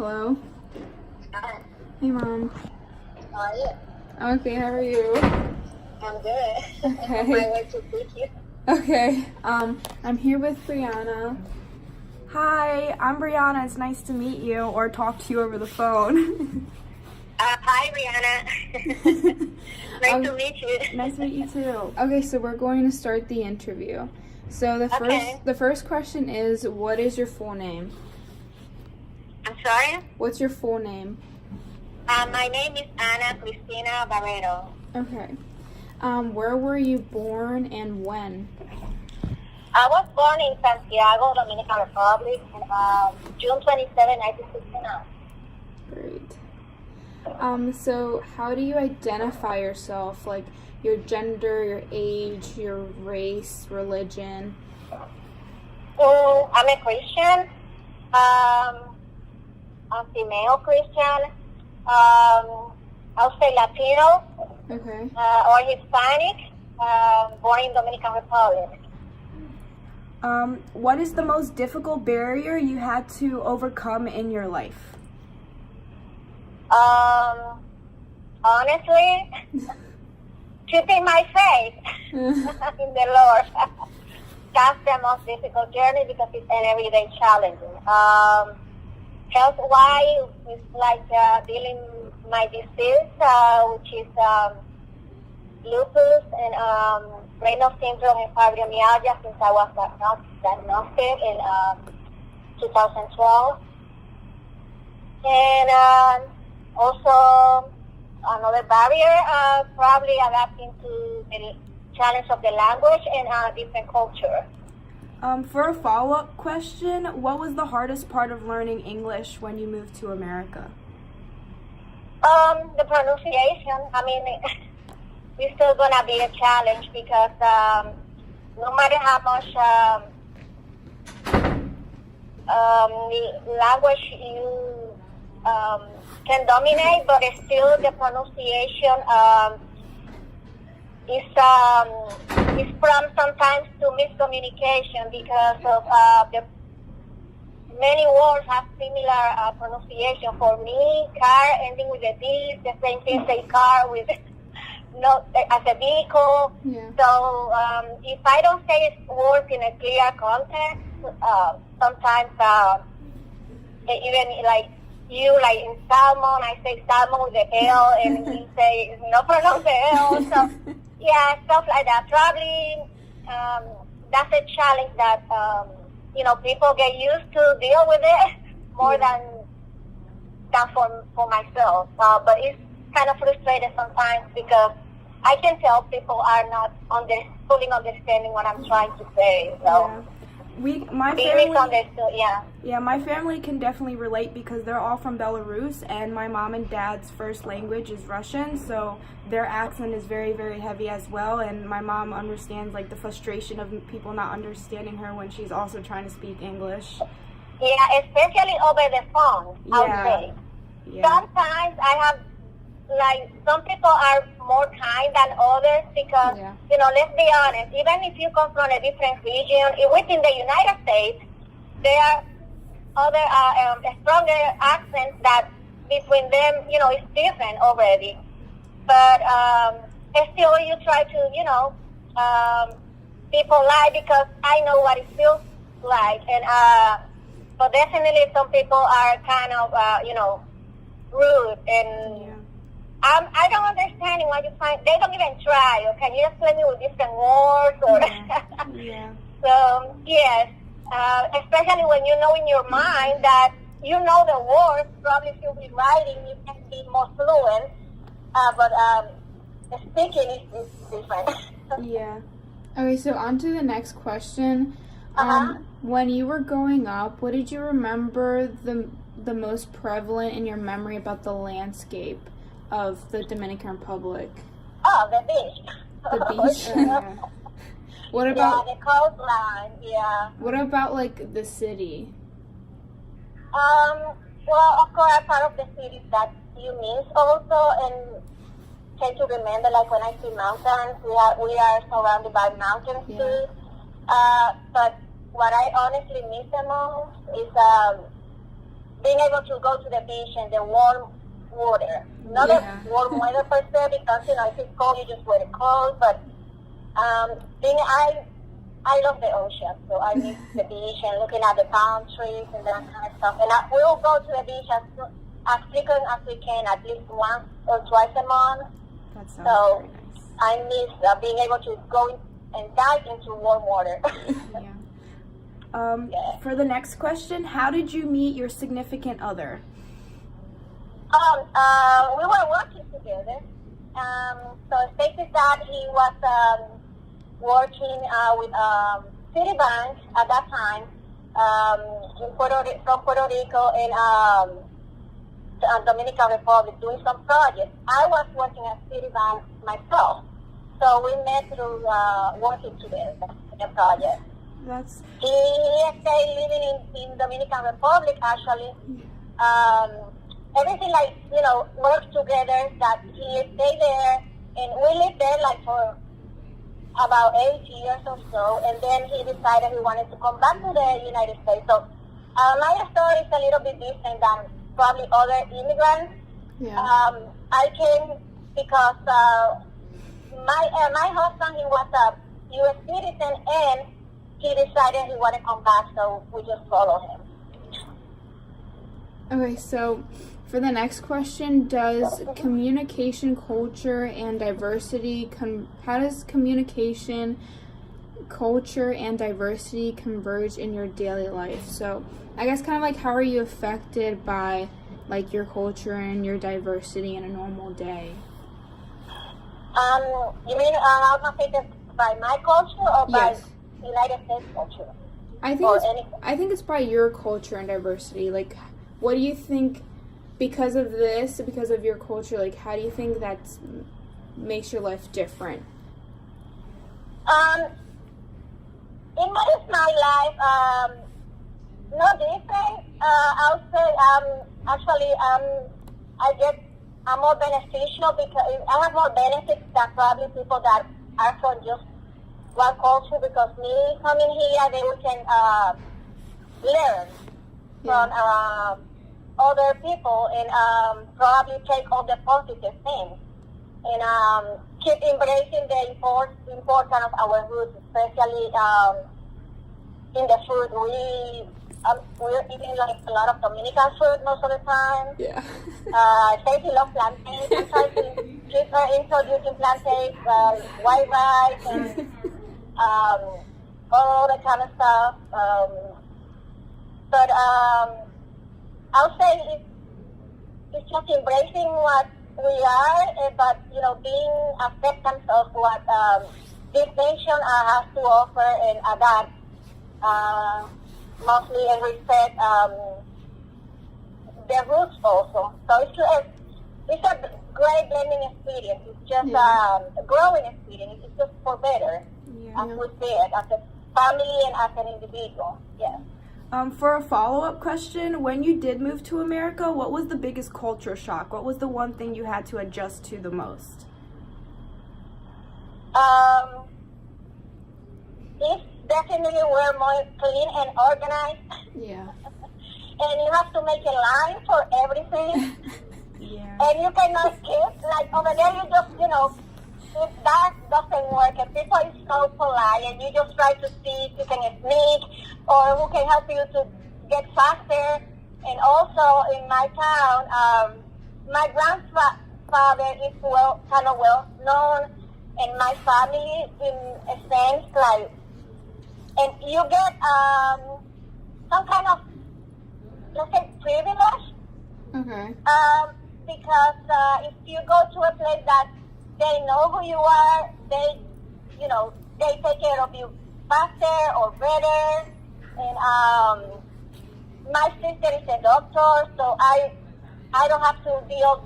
Hello? Hi. Hey, Mom. How are you? Okay, how are you? I'm good. Okay. On my way to pick you. Okay, I'm here with Brianna. Hi, I'm Brianna. It's nice to meet you or talk to you over the phone. Hi, Brianna. Nice to meet you. Nice to meet you too. Okay, so we're going to start the interview. So the first question is, what is your full name? I'm sorry? What's your full name? My name is Ana Cristina Barreto. Okay. Where were you born and when? I was born in Santiago, Dominican Republic, on June 27, 1969. Great. So how do you identify yourself? Like your gender, your age, your race, religion? I'm a Christian. I'm female Christian. I'll say Latino Okay. or Hispanic, born in Dominican Republic. What is the most difficult barrier you had to overcome in your life? Honestly, keeping my faith in the Lord. That's the most difficult journey because it's an everyday challenge. Health-wise, it's like dealing with my disease, which is lupus and Raynaud syndrome and fibromyalgia since I was diagnosed in 2012. And also another barrier, probably adapting to the challenge of the language and different culture. For a follow-up question, what was the hardest part of learning English when you moved to America? The pronunciation, I mean, it's still going to be a challenge because no matter how much language you can dominate, but it's still the pronunciation is from sometimes to miscommunication because of the many words have similar pronunciation. For me, car ending with a D, the same thing say car with not as a vehicle. Yeah. So if I don't say words in a clear context, sometimes even like you, like in salmon, I say salmon with the L, and you say no pronounce the L. So yeah, stuff like that. Probably that's a challenge that people get used to deal with it more than for myself. But it's kind of frustrating sometimes because I can tell people are not fully understanding what I'm trying to say. So My being family, misunderstood, yeah. my family can definitely relate because they're all from Belarus, and my mom and dad's first language is Russian, so their accent is very, very heavy as well. And my mom understands like the frustration of people not understanding her when she's also trying to speak English. Yeah, especially over the phone, I would say. Yeah. Sometimes I have, like, some people are more kind than others because, let's be honest, even if you come from a different region, within the United States, there are other stronger accents that between them, it's different already. But still you try to, be polite because I know what it feels like. And but definitely some people are kind of, rude and... I don't understand why you find they don't even try. Or can you explain me with different words? Or So yes, especially when you know in your mind that you know the words. Probably if you'll be writing, you can be more fluent. But speaking is different. Yeah. Okay, so on to the next question. When you were growing up, what did you remember the most prevalent in your memory about the landscape of the Dominican Republic? Oh, the beach. The beach? Yeah. What about the coastline, yeah. What about like the city? Well, of course, part of the cities that you miss also, and tend to remember, like when I see mountains, we are surrounded by mountains too. But what I honestly miss the most is being able to go to the beach and the warm water. Not the warm weather per se, because, you know, if it's cold, you just wear the clothes, but I love the ocean, so I miss the beach and looking at the palm trees and that kind of stuff. And we'll go to the beach as frequent as we can, at least once or twice a month. That sounds So very nice. I miss being able to go and dive into warm water. For the next question, how did you meet your significant other? We were working together. So Stacy's dad, he was working with Citibank at that time from Puerto Rico and Dominican Republic doing some projects. I was working at Citibank myself. So we met through working together in a project. He stayed living in Dominican Republic, actually. Everything, like, you know, worked together, that he stayed there, and we lived there like for about 8 years or so, and then he decided he wanted to come back to the United States. So my story is a little bit different than probably other immigrants. I came because my husband, he was a U.S. citizen, and he decided he wanted to come back, so we just followed him. Okay, so for the next question, does communication, culture, and diversity, how does communication, culture, and diversity converge in your daily life? So I guess kind of like, how are you affected by like your culture and your diversity in a normal day? You mean I'm affected by my culture or by United States culture? I think it's by your culture and diversity. Like, what do you think, because of this, because of your culture, like, how do you think that makes your life different? It makes my life no different. I'll say actually I'm more beneficial because I have more benefits than probably people that are from just one culture, because me coming here, then we can learn from other people and probably take all the positive things and keep embracing the importance of our roots, especially in the food. We're eating like a lot of Dominican food most of the time. Stacey loves plantains. I'm trying to keep her introducing plantains, white rice, and all that kind of stuff. But I'll say it's just embracing what we are, but, you know, being acceptance of what this nation has to offer and adapt, mostly, and respect their roots also. So it's a great learning experience. It's just a growing experience. It's just for better, as we see it, as a family and as an individual. For a follow-up question, when you did move to America, what was the biggest culture shock? What was the one thing you had to adjust to the most? It's definitely we're more clean and organized. And you have to make a line for everything. And you cannot skip. Like over there, you just, you know, if that doesn't work, and people is so polite, and you just try to see if you can sneak or who can help you to get faster. And also in my town, my grandfather is kind of well known, and my family in a sense, like, and you get some kind of, let's say, privilege. Because if you go to a place that they know who you are, they take care of you faster or better. And my sister is a doctor, so I don't have to deal,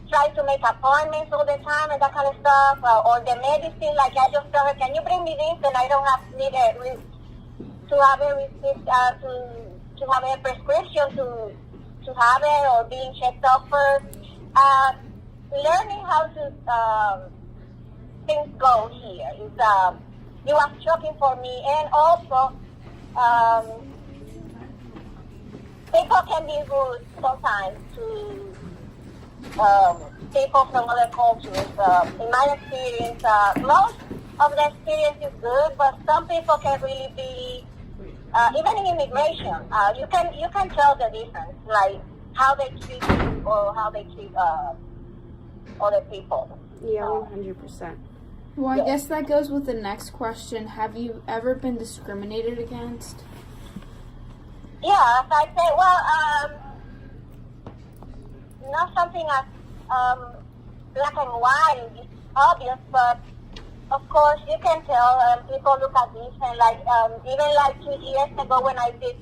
try to make appointments all the time and that kind of stuff. Or the medicine, like I just tell her, can you bring me this? And I don't have to have a receipt, to have a prescription to have it, or being checked up first. Learning how to things go here is it was shocking for me, and also can be rude sometimes to people from other cultures. In my experience, most of the experience is good, but some people can really be, even in immigration, you can tell the difference, like how they treat you or how they treat other people. Yeah, 100%. Well, I guess that goes with the next question. Have you ever been discriminated against? Yeah, as I say, well, not something as black and white is obvious, but of course you can tell. People look at this and like even like 2 years ago when I did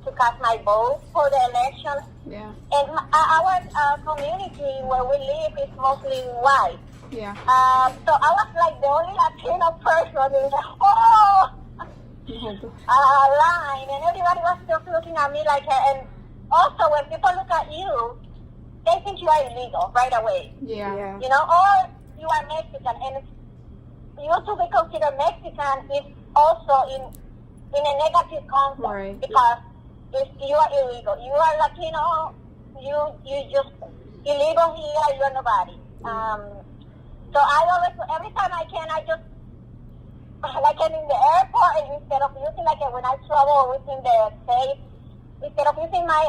to cast my vote for the election, Yeah. and our community where we live is mostly white. Yeah. So I was like the only Latino person in the whole line, and everybody was just looking at me like, and also when people look at you, they think you are illegal right away. Yeah. You know, or you are Mexican, and you to be considered Mexican is also in a negative concept, Right. because if you are illegal, you are Latino, you just illegal here, you're nobody. So I always, every time I can, I just, like I'm in the airport, and instead of using, like when I travel within the state, instead of using my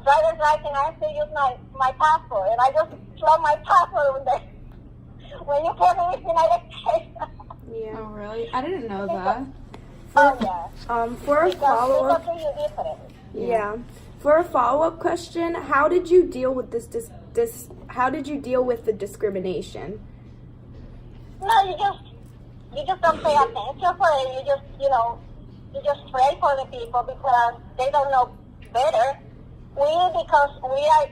driver's license, I have to use my passport, and I just throw my passport when you came in the United States. Yeah. Oh, really? I didn't know that. Oh, yeah. For a Because follow-up, people treat you different. yeah. For a follow-up question, how did you deal with this? How did you deal with the discrimination? No, you just don't pay attention for it. You just pray for the people because they don't know better. Because we are,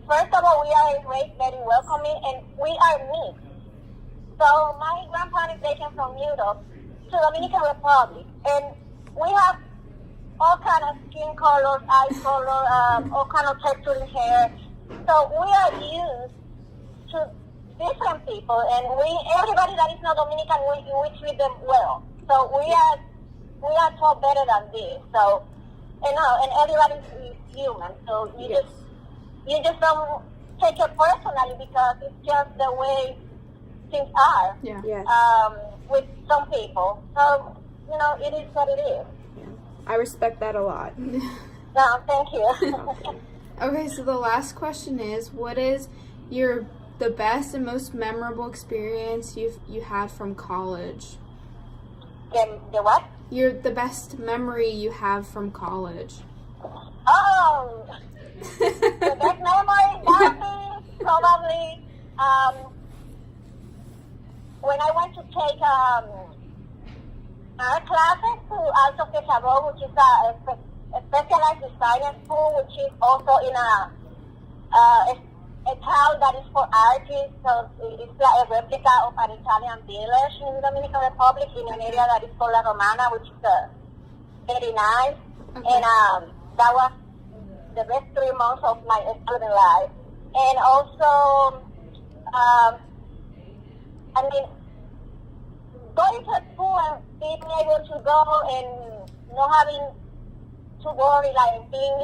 first of all, we are raised very welcoming, and we are mixed. So my grandpa is taken from Europe to Dominican Republic, and we have all kind of skin colors, eye color, all kind of texture in hair. So we are used to different people, and everybody that is not Dominican, we treat them well. So we are taught better than this. So and everybody is human. So you just don't take it personally because it's just the way things are. Yeah. Yes. With some people. So it is what it is. I respect that a lot. No, thank you. Okay, so the last question is, what is the best and most memorable experience you had from college? The what? The best memory you have from college. Oh, the best memory that would be probably when I went to take art classes to Alto Quechabó, which is a specialized designer school, which is also in a town that is for artists. So it's like a replica of an Italian village in the Dominican Republic in an area that is called La Romana, which is very nice. Okay. And that was the best 3 months of my student life. And also, going to school and being able to go and not having to worry, like being,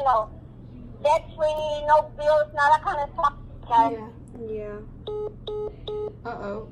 debt-free, no bills, not that kind of stuff. Yeah. Yeah. Uh-oh.